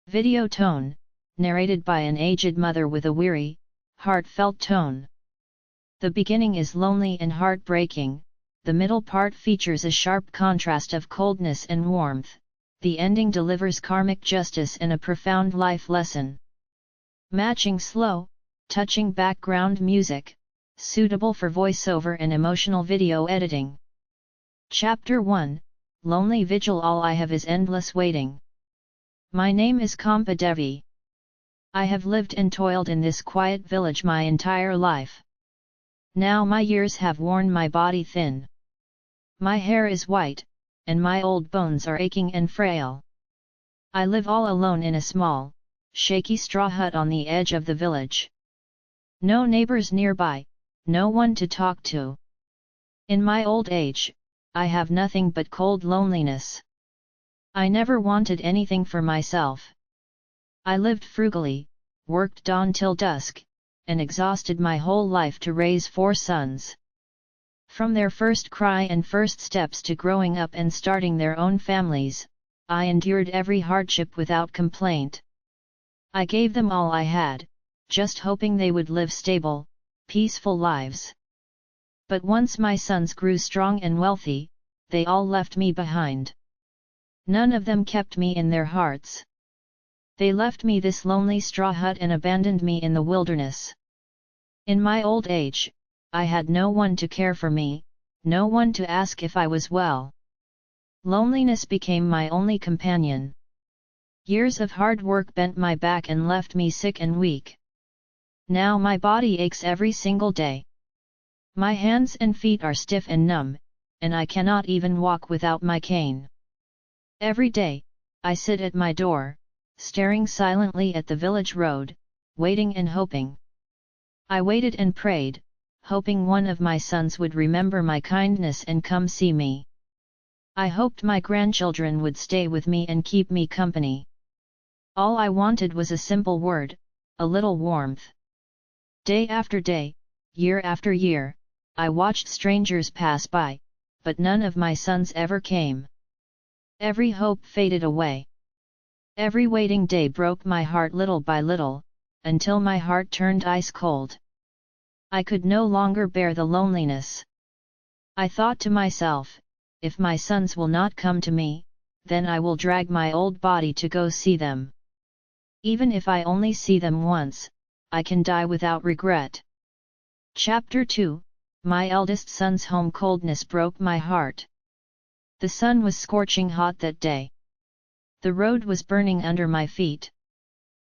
Video tone, narrated by an aged mother with a weary, heartfelt tone. The beginning is lonely and heartbreaking, the middle part features a sharp contrast of coldness and warmth, the ending delivers karmic justice and a profound life lesson. Matching slow, touching background music, suitable for voiceover and emotional video editing. Chapter 1, Lonely Vigil. All I have is endless waiting. My name is Kampa Devi. I have lived and toiled in this quiet village my entire life. Now my years have worn my body thin. My hair is white, and my old bones are aching and frail. I live all alone in a small, shaky straw hut on the edge of the village. No neighbors nearby, no one to talk to. In my old age, I have nothing but cold loneliness. I never wanted anything for myself. I lived frugally, worked dawn till dusk, and exhausted my whole life to raise 4 sons. From their first cry and first steps to growing up and starting their own families, I endured every hardship without complaint. I gave them all I had, just hoping they would live stable, peaceful lives. But once my sons grew strong and wealthy, they all left me behind. None of them kept me in their hearts. They left me this lonely straw hut and abandoned me in the wilderness. In my old age, I had no one to care for me, no one to ask if I was well. Loneliness became my only companion. Years of hard work bent my back and left me sick and weak. Now my body aches every single day. My hands and feet are stiff and numb, and I cannot even walk without my cane. Every day, I sit at my door, staring silently at the village road, waiting and hoping. I waited and prayed, hoping one of my sons would remember my kindness and come see me. I hoped my grandchildren would stay with me and keep me company. All I wanted was a simple word, a little warmth. Day after day, year after year, I watched strangers pass by, but none of my sons ever came. Every hope faded away. Every waiting day broke my heart little by little, until my heart turned ice cold. I could no longer bear the loneliness. I thought to myself, if my sons will not come to me, then I will drag my old body to go see them. Even if I only see them once, I can die without regret. Chapter 2, My eldest son's home. Coldness broke my heart. The sun was scorching hot that day. The road was burning under my feet.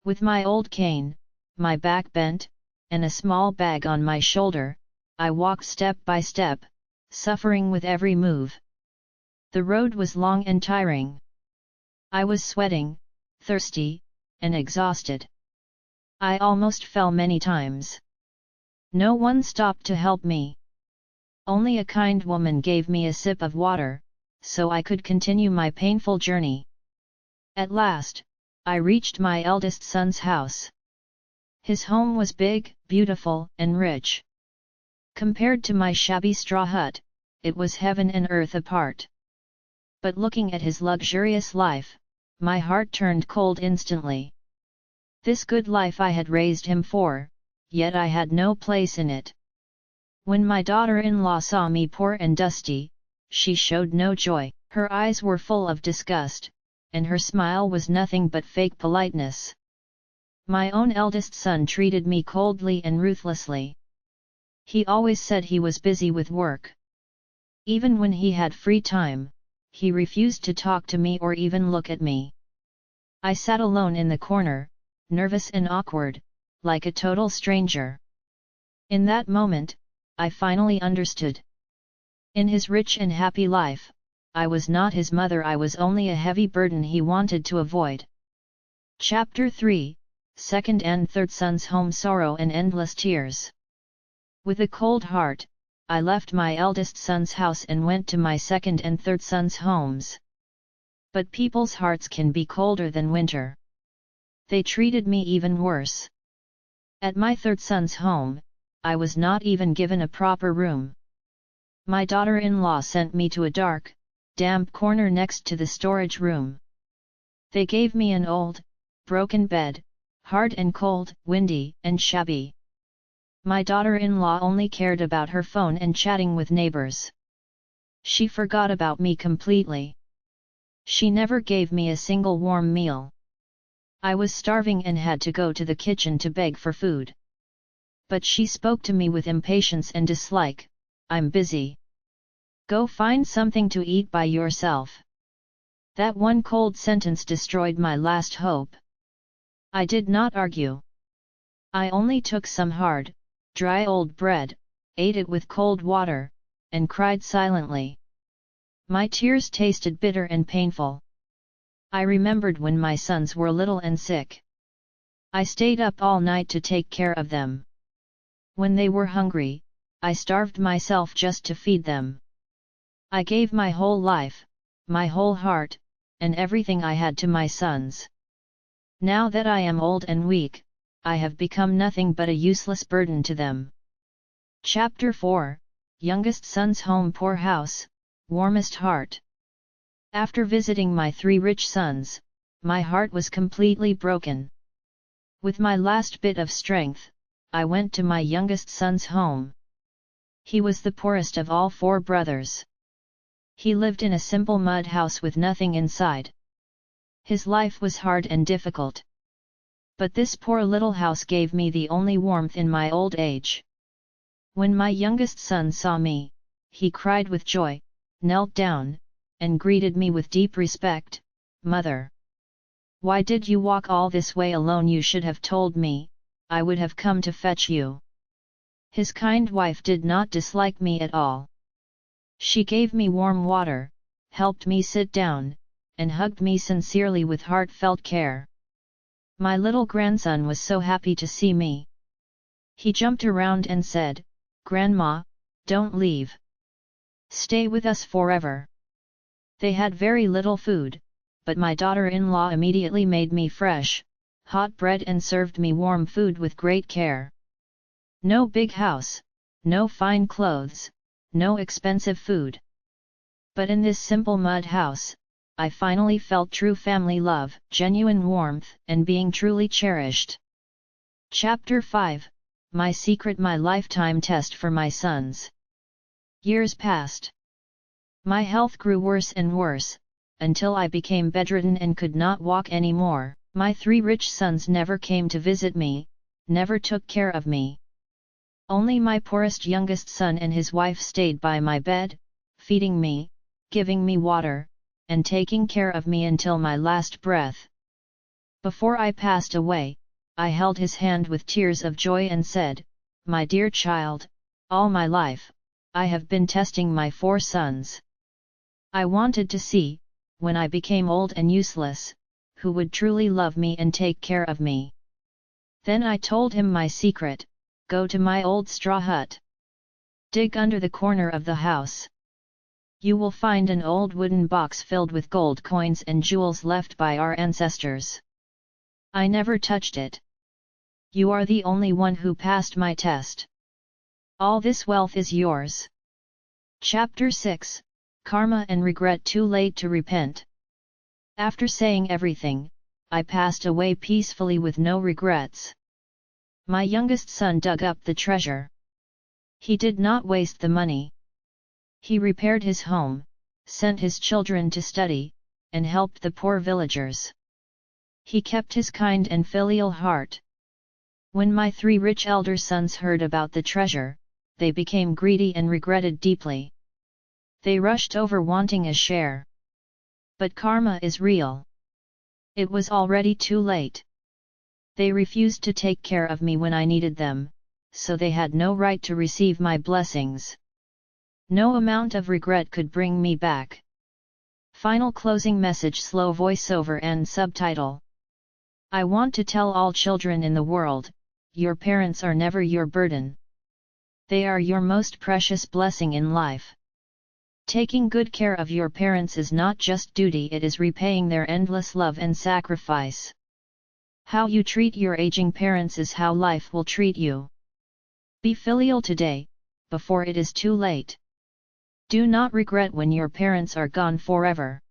With my old cane, my back bent, and a small bag on my shoulder, I walked step by step, suffering with every move. The road was long and tiring. I was sweating, thirsty, and exhausted. I almost fell many times. No one stopped to help me. Only a kind woman gave me a sip of water, so I could continue my painful journey. At last, I reached my eldest son's house. His home was big, beautiful, and rich. Compared to my shabby straw hut, it was heaven and earth apart. But looking at his luxurious life, my heart turned cold instantly. This good life I had raised him for, yet I had no place in it. When my daughter-in-law saw me poor and dusty, she showed no joy. Her eyes were full of disgust, and her smile was nothing but fake politeness. My own eldest son treated me coldly and ruthlessly. He always said he was busy with work. Even when he had free time, he refused to talk to me or even look at me. I sat alone in the corner, nervous and awkward, like a total stranger. In that moment, I finally understood. In his rich and happy life, I was not his mother. I was only a heavy burden he wanted to avoid. Chapter 3, Second and Third Sons. Home. Sorrow and endless tears. With a cold heart, I left my eldest son's house and went to my second and third sons' homes. But people's hearts can be colder than winter. They treated me even worse. At my third son's home, I was not even given a proper room. My daughter-in-law sent me to a dark, damp corner next to the storage room. They gave me an old, broken bed, hard and cold, windy and shabby. My daughter-in-law only cared about her phone and chatting with neighbors. She forgot about me completely. She never gave me a single warm meal. I was starving and had to go to the kitchen to beg for food. But she spoke to me with impatience and dislike. "I'm busy. Go find something to eat by yourself." That one cold sentence destroyed my last hope. I did not argue. I only took some hard, dry old bread, ate it with cold water, and cried silently. My tears tasted bitter and painful. I remembered when my sons were little and sick. I stayed up all night to take care of them. When they were hungry, I starved myself just to feed them. I gave my whole life, my whole heart, and everything I had to my sons. Now that I am old and weak, I have become nothing but a useless burden to them. Chapter 4, Youngest Son's Home. Poor house, warmest heart. After visiting my 3 rich sons, my heart was completely broken. With my last bit of strength, I went to my youngest son's home. He was the poorest of all 4 brothers. He lived in a simple mud house with nothing inside. His life was hard and difficult. But this poor little house gave me the only warmth in my old age. When my youngest son saw me, he cried with joy, knelt down, and greeted me with deep respect. "Mother! Why did you walk all this way alone? You should have told me, I would have come to fetch you." His kind wife did not dislike me at all. She gave me warm water, helped me sit down, and hugged me sincerely with heartfelt care. My little grandson was so happy to see me. He jumped around and said, "Grandma, don't leave. Stay with us forever." They had very little food, but my daughter-in-law immediately made me fresh, hot bread and served me warm food with great care. No big house, no fine clothes, no expensive food. But in this simple mud house, I finally felt true family love, genuine warmth, and being truly cherished. Chapter 5, My Secret. My lifetime test for my sons. Years passed. My health grew worse and worse, until I became bedridden and could not walk anymore. My 3 rich sons never came to visit me, never took care of me. Only my poorest youngest son and his wife stayed by my bed, feeding me, giving me water, and taking care of me until my last breath. Before I passed away, I held his hand with tears of joy and said, "My dear child, all my life, I have been testing my 4 sons. I wanted to see, when I became old and useless, who would truly love me and take care of me." Then I told him my secret: "Go to my old straw hut. Dig under the corner of the house. You will find an old wooden box filled with gold coins and jewels left by our ancestors. I never touched it. You are the only one who passed my test. All this wealth is yours." Chapter 6, Karma and Regret. Too late to repent. After saying everything, I passed away peacefully with no regrets. My youngest son dug up the treasure. He did not waste the money. He repaired his home, sent his children to study, and helped the poor villagers. He kept his kind and filial heart. When my 3 rich elder sons heard about the treasure, they became greedy and regretted deeply. They rushed over wanting a share. But karma is real. It was already too late. They refused to take care of me when I needed them, so they had no right to receive my blessings. No amount of regret could bring me back. Final closing message. Slow voiceover and subtitle. I want to tell all children in the world, your parents are never your burden. They are your most precious blessing in life. Taking good care of your parents is not just duty, it is repaying their endless love and sacrifice. How you treat your aging parents is how life will treat you. Be filial today, before it is too late. Do not regret when your parents are gone forever.